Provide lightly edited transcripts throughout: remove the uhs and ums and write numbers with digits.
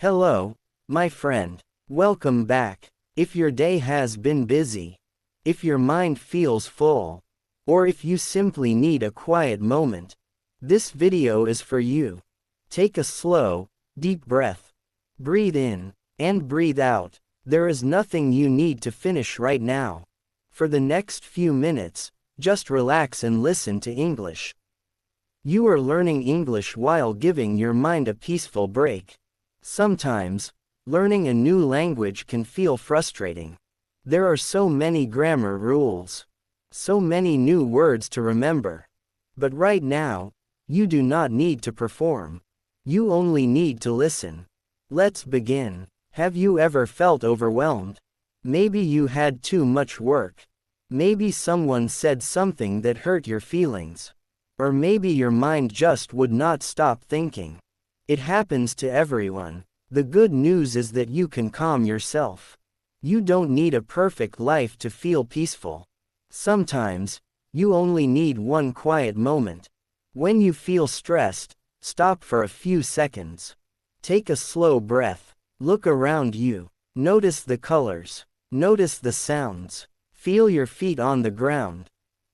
Hello, my friend. Welcome back. If your day has been busy, if your mind feels full, or if you simply need a quiet moment, this video is for you. Take a slow, deep breath. Breathe in, and breathe out. There is nothing you need to finish right now. For the next few minutes, just relax and listen to English. You are learning English while giving your mind a peaceful break. Sometimes, learning a new language can feel frustrating. There are so many grammar rules, so many new words to remember. But right now, you do not need to perform. You only need to listen. Let's begin. Have you ever felt overwhelmed? Maybe you had too much work. Maybe someone said something that hurt your feelings. Or maybe your mind just would not stop thinking. It happens to everyone. The good news is that you can calm yourself. You don't need a perfect life to feel peaceful. Sometimes, you only need one quiet moment. When you feel stressed, stop for a few seconds. Take a slow breath. Look around you. Notice the colors. Notice the sounds. Feel your feet on the ground.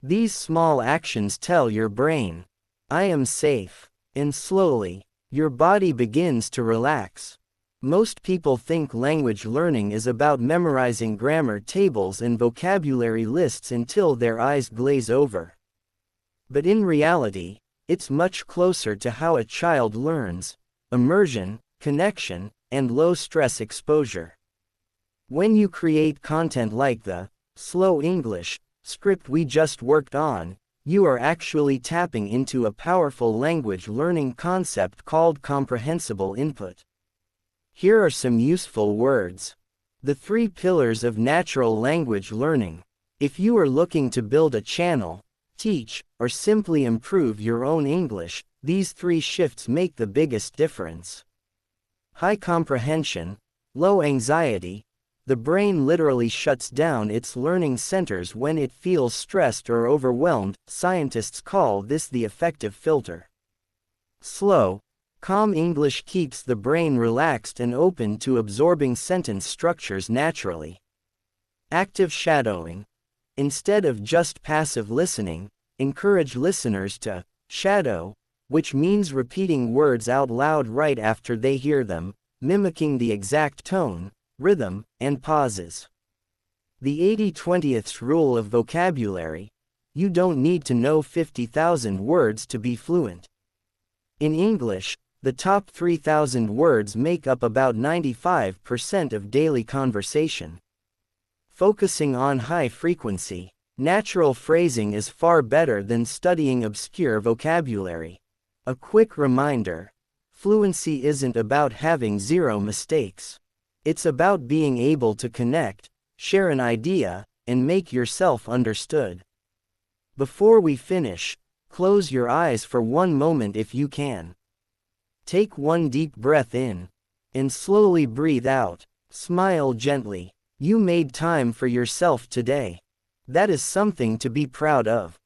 These small actions tell your brain, I am safe. And slowly, your body begins to relax. Most people think language learning is about memorizing grammar tables and vocabulary lists until their eyes glaze over. But in reality, it's much closer to how a child learns: immersion, connection, and low-stress exposure. When you create content like the Slow English script we just worked on, you are actually tapping into a powerful language learning concept called comprehensible input. Here are some useful words. The 3 pillars of natural language learning. If you are looking to build a channel, teach, or simply improve your own English, these 3 shifts make the biggest difference. High comprehension, low anxiety. The brain literally shuts down its learning centers when it feels stressed or overwhelmed. Scientists call this the affective filter. Slow, calm English keeps the brain relaxed and open to absorbing sentence structures naturally. Active shadowing. Instead of just passive listening, encourage listeners to shadow, which means repeating words out loud right after they hear them, mimicking the exact tone, rhythm, and pauses. The 80-20th rule of vocabulary. You don't need to know 50,000 words to be fluent. In English, the top 3,000 words make up about 95% of daily conversation. Focusing on high frequency, natural phrasing is far better than studying obscure vocabulary. A quick reminder: fluency isn't about having 0 mistakes. It's about being able to connect, share an idea, and make yourself understood. Before we finish, close your eyes for one moment if you can. Take one deep breath in, and slowly breathe out. Smile gently. You made time for yourself today. That is something to be proud of.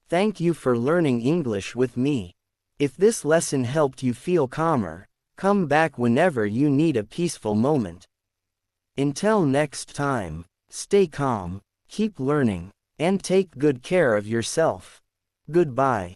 Thank you for learning English with me. If this lesson helped you feel calmer, come back whenever you need a peaceful moment. Until next time, stay calm, keep learning, and take good care of yourself. Goodbye.